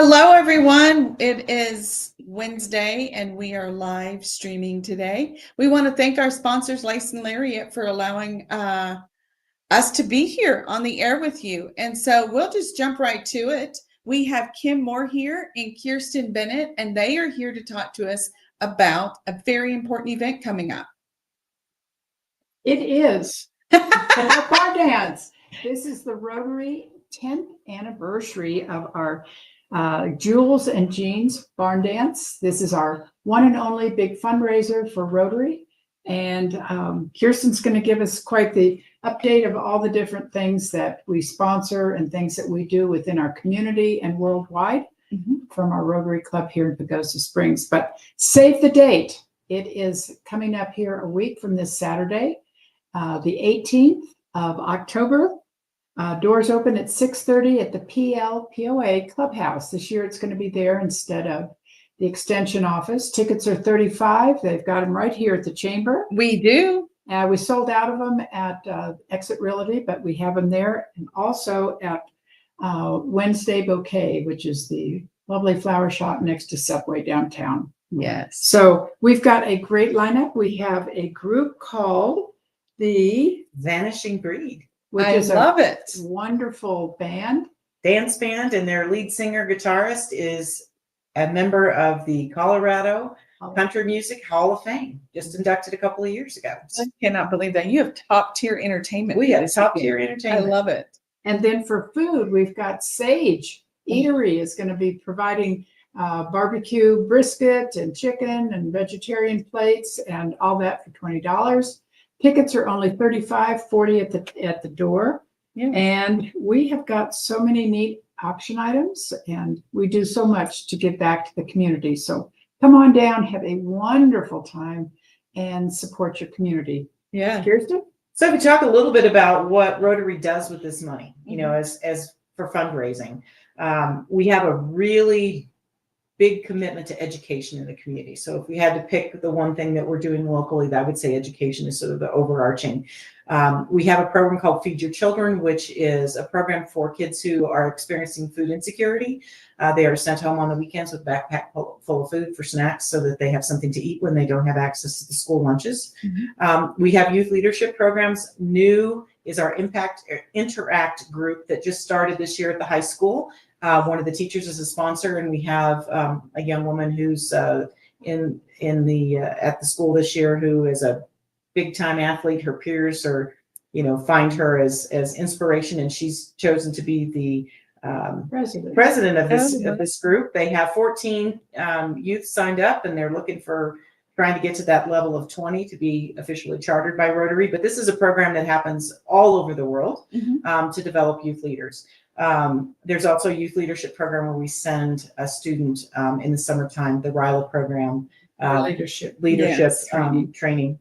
Hello, everyone. It is Wednesday, and we are live streaming today. We want to thank our sponsors, Lace and Lariat, for allowing us to be here on the air with you. And so we'll just jump right to it. We have Kim Moore here and Kirsten Bennett, and they are here to talk to us about a very important event coming up. It is the Barn Dance. This is the Rotary 10th anniversary of our Jules and Jean's Barn Dance. This is our one and only big fundraiser for Rotary. And Kirsten's going to give us quite the update of all the different things that we sponsor and things that we do within our community and worldwide from our Rotary Club here in Pagosa Springs. But save the date. It is coming up here a week from this Saturday, the 18th of October. Doors open at 6:30 at the PLPOA Clubhouse. This year it's going to be there instead of the Extension office. Tickets are $35. They've got them right here at the chamber. We do. We sold out of them at Exit Realty, but we have them there. And also at Wednesday Bouquet, which is the lovely flower shop next to Subway downtown. Yes. So we've got a great lineup. We have a group called the Vanishing Breed, which I is love a it. wonderful band. dance band, and their lead singer guitarist is a member of the Colorado Country Music Hall of Fame, just inducted a couple of years ago. I cannot believe that. You have top tier entertainment. We have this top weekend. tier I entertainment. love it. And then for food, we've got Sage Eatery is going to be providing barbecue brisket and chicken and vegetarian plates and all that for $20. Tickets are only $35, $40 at the door. Yeah. And we have got so many neat auction items, and we do so much to give back to the community. So come on down, have a wonderful time, and support your community. Yeah. Kirsten? So we talk a little bit about what Rotary does with this money, you know, as for fundraising. We have a really big commitment to education in the community. So if we had to pick the one thing that we're doing locally, I would say education is sort of the overarching. We have a program called Feed Your Children, which is a program for kids who are experiencing food insecurity. They are sent home on the weekends with a backpack full of food for snacks so that they have something to eat when they don't have access to the school lunches. We have youth leadership programs. New is our Interact group that just started this year at the high school. One of the teachers is a sponsor, and we have a young woman who's at the school this year who is a big time athlete. Her peers are, find her as inspiration, and she's chosen to be the president of this group. They have 14 youth signed up, and they're trying to get to that level of 20 to be officially chartered by Rotary. But this is a program that happens all over the world to develop youth leaders. There's also a youth leadership program where we send a student in the summertime, the RILA program, leadership training.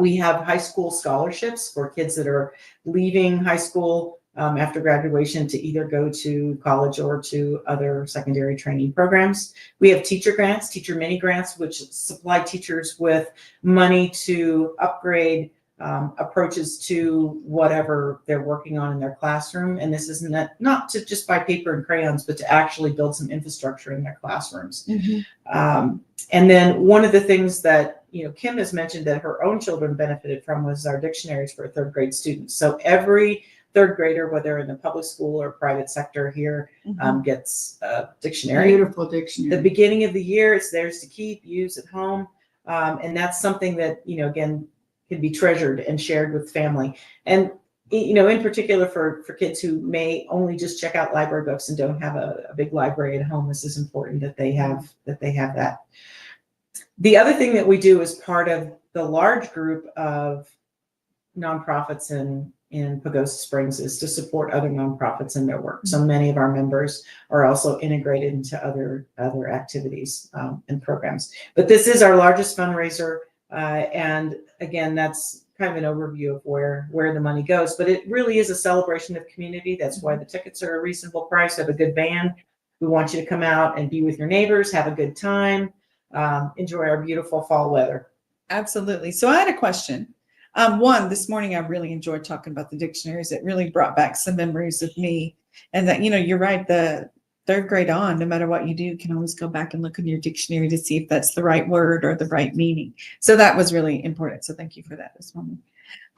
We have high school scholarships for kids that are leaving high school after graduation to either go to college or to other secondary training programs. We have teacher grants, teacher mini grants, which supply teachers with money to upgrade approaches to whatever they're working on in their classroom. And this is not to just buy paper and crayons, but to actually build some infrastructure in their classrooms. And then one of the things that, Kim has mentioned that her own children benefited from was our dictionaries for third grade students. So every third grader, whether in the public school or private sector here, gets a dictionary. Beautiful dictionary. The beginning of the year, it's theirs to keep, use at home. And that's something that, again, can be treasured and shared with family. And, in particular for kids who may only just check out library books and don't have a big library at home, this is important that they have that. The other thing that we do as part of the large group of nonprofits in Pagosa Springs is to support other nonprofits in their work. So many of our members are also integrated into other activities and programs. But this is our largest fundraiser. And again, that's kind of an overview of where the money goes, but it really is a celebration of community. That's why the tickets are a reasonable price. We have a good band. We want you to come out and be with your neighbors, have a good time, enjoy our beautiful fall weather. Absolutely. So I had a question. One, this morning I really enjoyed talking about the dictionaries. It really brought back some memories of me, and that, you're right, the third grade on, no matter what you do, you can always go back and look in your dictionary to see if that's the right word or the right meaning. So that was really important. So thank you for that this morning.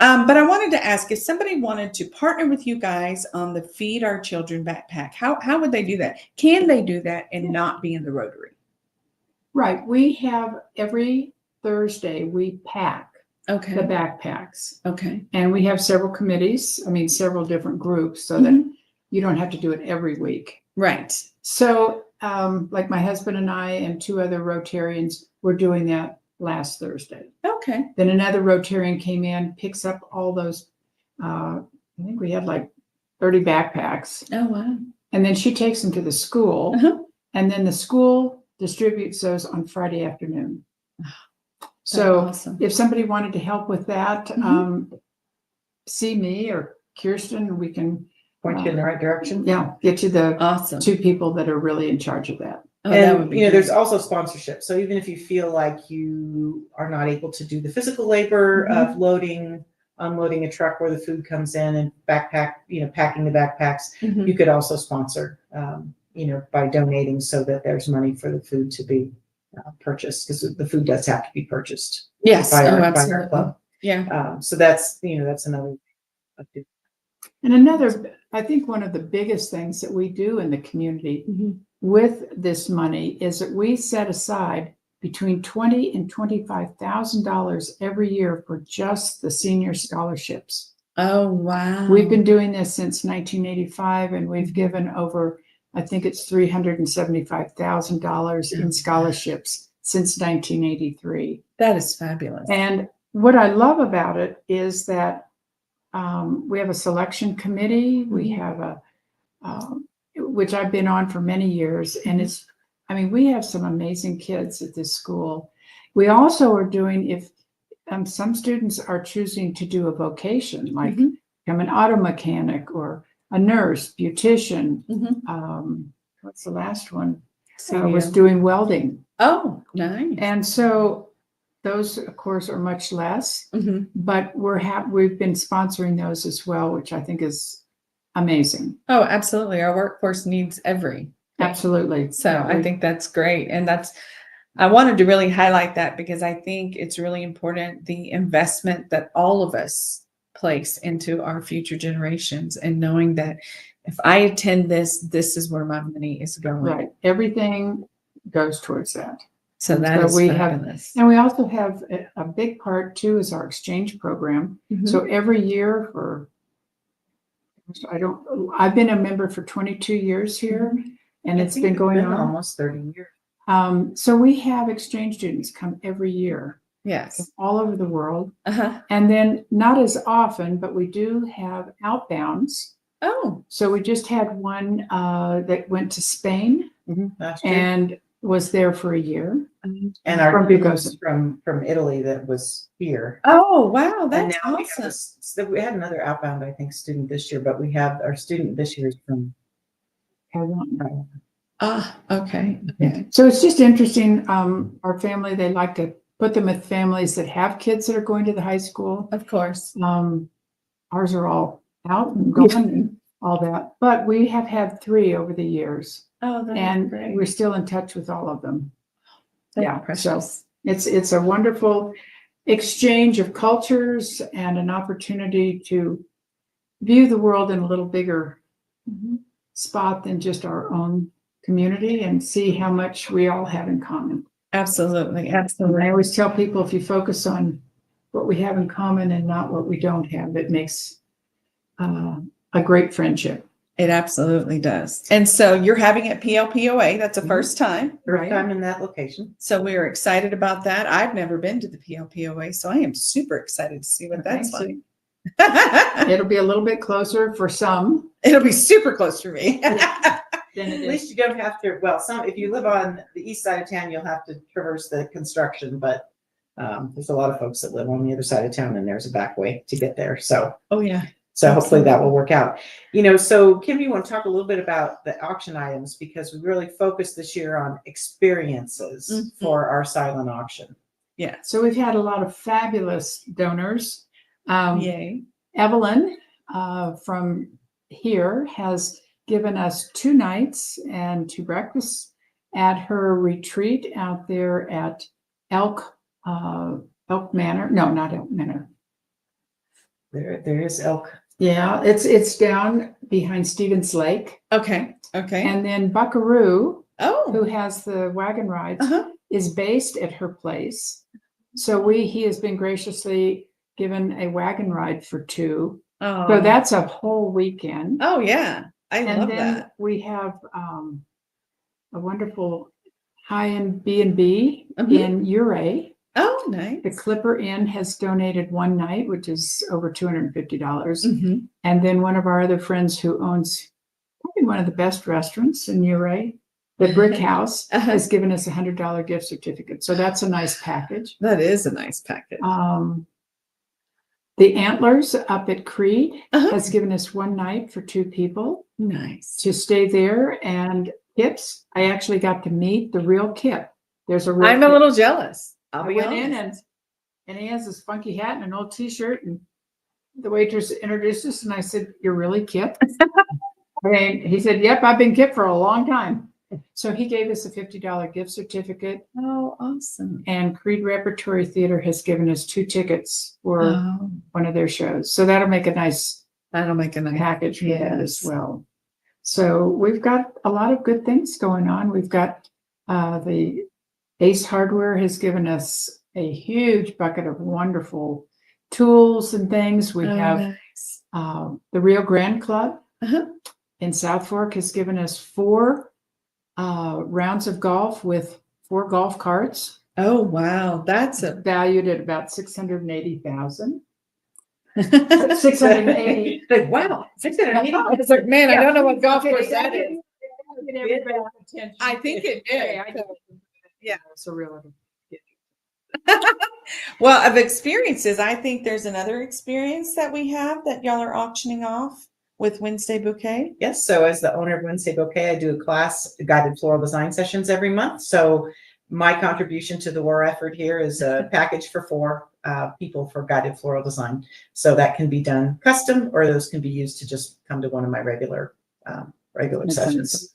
But I wanted to ask, if somebody wanted to partner with you guys on the Feed Our Children backpack, how would they do that? Can they do that and not be in the Rotary? Right. We have every Thursday, we pack the Okay. backpacks. Okay. And we have several committees, I mean, several different groups, so Mhm. that you don't have to do it every week. Right. So, like my husband and I and two other Rotarians were doing that last Thursday. Okay. Then another Rotarian came in, picks up all those, I think we had like 30 backpacks. Oh, wow. And then she takes them to the school. Uh-huh. And then the school distributes those on Friday afternoon. So awesome. if somebody wanted to help with that, Mhm. see me or Kirsten, we can Point you in the right direction. get you the Awesome. two people that are really in charge of that. Oh, that would And be there's great. also sponsorship. So even if you feel like you are not able to do the physical labor of loading, unloading a truck where the food comes in and packing the backpacks, Mhm. you could also sponsor, by donating so that there's money for the food to be purchased, because the food does have to be purchased Yes. by Oh, our absolutely. club. Yeah. So that's another. And another, I think one of the biggest things that we do in the community Mhm. with this money is that we set aside between $20,000 and $25,000 every year for just the senior scholarships. Oh, wow. We've been doing this since 1985, and we've given over, I think it's $375,000 in scholarships since 1983. That is fabulous. And what I love about it is that we have a selection committee. We have which I've been on for many years, and we have some amazing kids at this school. We also are doing, if some students are choosing to do a vocation, like become an auto mechanic or a nurse, beautician. What's the last one? Was doing welding. Oh, nice. And so those, of course, are much less, but we've been sponsoring those as well, which I think is amazing. Oh, absolutely. Our workforce needs every. Absolutely. So Yeah, I think that's great. And I wanted to really highlight that because I think it's really important, the investment that all of us place into our future generations, and knowing that if I attend this is where my money is going. right. Everything goes towards that. So And that so is we fabulous. And we also have a big part too is our exchange program. So every year I've been a member for 22 years here, and it's been going on almost 30 years. So we have exchange students come every year Yes. all over the world. Uh-huh. And then not as often, but we do have outbounds. Oh. So we just had one that went to Spain Last year. and was there for a year. And our From students from Italy that was here. Oh, wow. And That's now awesome. we had another outbound, I think, student this year, but we have our student this year is from Taiwan. Ah, okay. So it's just interesting. Our family, they like to put them with families that have kids that are going to the high school. Of course. Ours are all out and gone and all that, but we have had 3 over the years. Oh, that's And great. we're still in touch with all of them. That's precious. precious. It's a wonderful exchange of cultures and an opportunity to view the world in a little bigger spot than just our own community, and see how much we all have in common. Absolutely. And Absolutely. I always tell people, if you focus on what we have in common and not what we don't have, it makes a great friendship. It absolutely does. And so you're having it PLPOA. That's the first time. First time in that location. So we are excited about that. I've never been to the PLPOA, so I am super excited to see what that's like. It'll be a little bit closer for some. It'll be super close for me. At least you don't have to, if you live on the east side of town, you'll have to traverse the construction, but there's a lot of folks that live on the other side of town, and there's a back way to get there. So, Oh, yeah. so hopefully that will work out. So Kim, you want to talk a little bit about the auction items, because we really focused this year on experiences for our silent auction. Yeah. So we've had a lot of fabulous donors. Yay. Evelyn from here has given us 2 nights and 2 breakfasts at her retreat out there at Elk Manor. No, not Elk Manor. There is elk. Yeah, it's down behind Stevens Lake. Okay. Okay. And then Buckaroo, who Oh. has the wagon rides, Uh-huh. is based at her place. So he has been graciously given a wagon ride for 2. Oh. So that's a whole weekend. Oh yeah. I And love then that. we have a wonderful high-end B&B Mhm. in Ouray. Oh, nice. The Clipper Inn has donated 1 night, which is over $250. Mhm. And then one of our other friends who owns probably one of the best restaurants in Ouray, the Brick House, Uh-huh. has given us a $100 gift certificate. So that's a nice package. That is a nice package. The Antlers up at Creed Uh-huh. has given us 1 night for 2 people Nice. to stay there. And Kips, I actually got to meet the real Kip. There's a real I'm a Kip. little jealous. I'll I be went honest. in and he has this funky hat and an old t-shirt, and the waitress introduced us and I said, "You're really Kip?" He said, "Yep, I've been Kip for a long time." So he gave us a $50 gift certificate, Oh, awesome. and Creed Repertory Theater has given us 2 tickets for Oh, one of their shows. So that'll make a nice that'll make a nice package for that as Yes. well. So we've got a lot of good things going on. We've got the Ace Hardware has given us a huge bucket of wonderful tools and things. We Oh, have nice. the Rio Grande Club Uh-huh. in South Fork has given us 4 rounds of golf with 4 golf carts Oh, wow. That's a valued at about $680,000. 680. Like, wow. 680. I was like, man, I don't know what golf course that is. Get everybody's attention. I think it Okay, did. Yeah. It's a real. Well, of experiences, I think there's another experience that we have that y'all are auctioning off with Wednesday Bouquet. Yes, so as the owner of Wednesday Bouquet, I do a class, guided floral design sessions every month. So my contribution to the war effort here is a package for 4 people for guided floral design. So that can be done custom, or those can be used to just come to one of my regular sessions.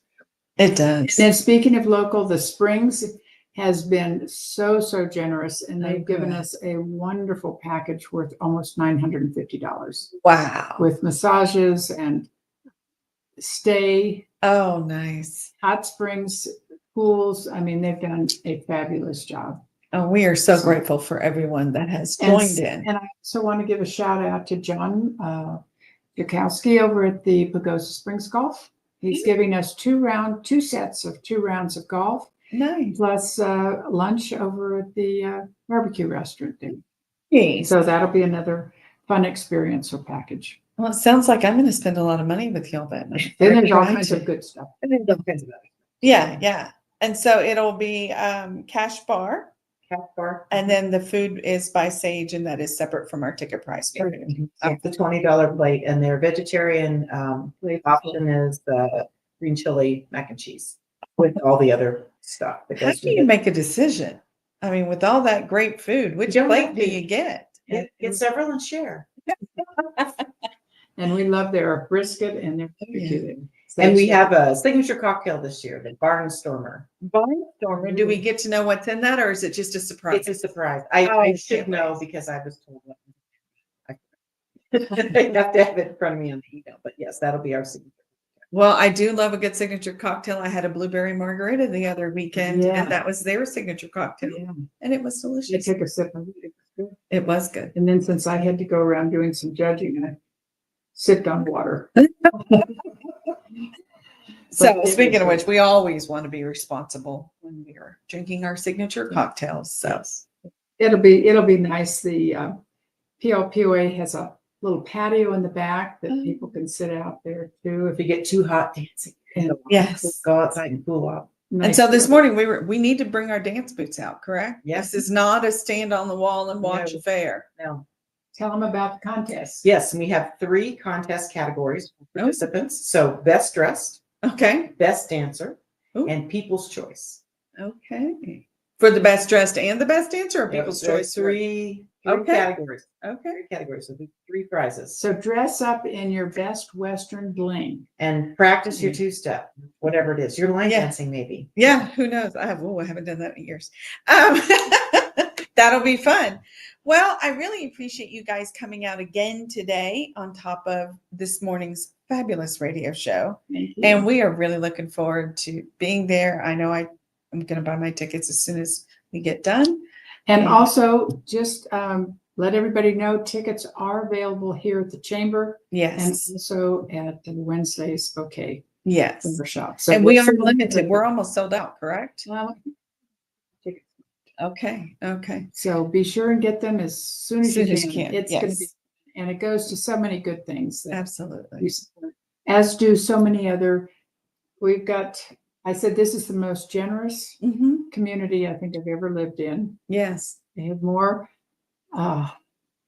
It does. And speaking of local, the Springs has been so generous, and Oh, they've given good. us a wonderful package worth almost $950 Wow. with massages and stay, Oh, nice. hot springs, pools. I mean, they've done a fabulous job. Oh, we are so So- grateful for everyone that has And joined in. And I also want to give a shout out to John Jakowski over at the Pagosa Springs Golf. He's giving us 2 sets of 2 rounds of golf, Nice. plus lunch over at the barbecue restaurant there. Nice. So that'll be another fun experience or package. Well, it sounds like I'm going to spend a lot of money with y'all then. Then there's all kinds of good stuff. Yeah, yeah. And so it'll be cash bar, and then the food is by Sage, and that is separate from our ticket price. Up the $20 plate, and their vegetarian option is the green chili mac and cheese with all the other stuff that How goes do with you it. make a decision? I mean, with all that great food, which You don't plate have do to. you get? Get several and share. And we love their brisket and their barbecue. And we have a signature cocktail this year, the Barnstormer. Barnstormer. Do we get to know what's in that, or is it just a surprise? It's a surprise. Oh, I can't should know wait. because I was told. I have to have it in front of me on the email, but yes, that'll be our signature. Well, I do love a good signature cocktail. I had a blueberry margarita the other weekend, Yeah. and that was their signature cocktail, Yeah. and it was I delicious. took a sip of it. It was good. It was good. And then since I had to go around doing some judging, I sipped on water. So But it speaking was of good. which, we always want to be responsible when we are drinking our signature cocktails. So It'll be nice. The PLPOA has a little patio in the back that Oh. people can sit out there too. If you get too hot dancing, And yes. go outside and cool off. And so this morning we need to bring our dance boots out, correct? Yes. This is not a stand on the wall and watch No. a fair. No. Tell them about the contest. Yes, and we have 3 contest categories for participants. So best dressed, Okay. best dancer, Ooh. and people's choice. Okay. For the best dressed and the best dancer, or people's There are choice? 3 Okay. categories. Okay. 3 categories. So 3 prizes. So dress up in your best Western bling. And practice your 2-step, whatever it is. Your line Yeah. dancing, maybe. Yeah, who knows? I haven't done that in years. That'll be fun. Well, I really appreciate you guys coming out again today on top of this morning's fabulous radio show. Thank you. And we are really looking forward to being there. I know I'm going to buy my tickets as soon as we get done. And also, just let everybody know tickets are available here at the chamber and Yes. also at the Wednesday's Bouquet Yes. shop. So And we are we're limited. We're almost sold out, correct? tickets. Okay. Okay. So be sure and get them as soon as you can. It's going to Yes. be, and it goes to so many good things that Absolutely. we support, as do so many other. We've got. I said this is the most generous Mm-hmm. community I think I've ever lived in. Yes. They have more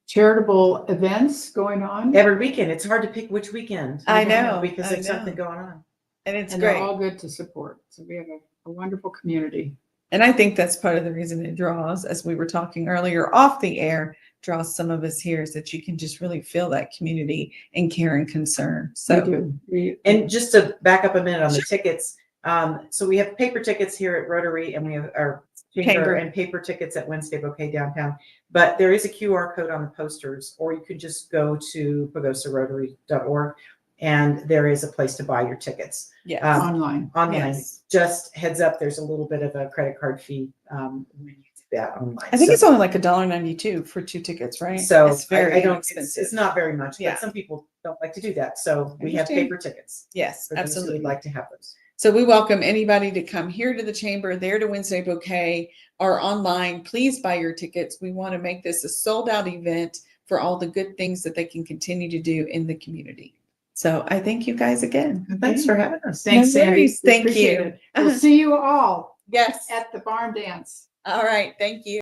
charitable events going on. Every weekend. It's hard to pick which weekend. I know, Because I there's know. something going on. And it's and great. they're all good to support. So we have a wonderful community. And I think that's part of the reason it draws, as we were talking earlier off the air, draws some of us here is that you can just really feel that community and care and concern. So We do. And just to back up a minute on the tickets. So we have paper tickets here at Rotary, and we have our chamber and paper tickets at Wednesday Bouquet downtown. But there is a QR code on the posters, or you could just go to pagosarotary.org, and there is a place to buy your tickets. yeah. Online. Online. Yes. Just heads up, there's a little bit of a credit card fee when you do that online. I think So- it's only like $1.92 for 2 tickets, right? So it's very I don't. inexpensive. It's not very much, Yeah. but some people don't like to do that. So we have Understand. paper tickets. Yes, For those who absolutely. would like to have those. So we welcome anybody to come here to the chamber, there to Wednesday Bouquet, or online. Please buy your tickets. We want to make this a sold out event for all the good things that they can continue to do in the community. So I thank you guys again. Thanks for having us. Thanks, No Sandy. worries. We Thank appreciate you. it. We'll see you all Yes. at the barn dance. All right. Thank you.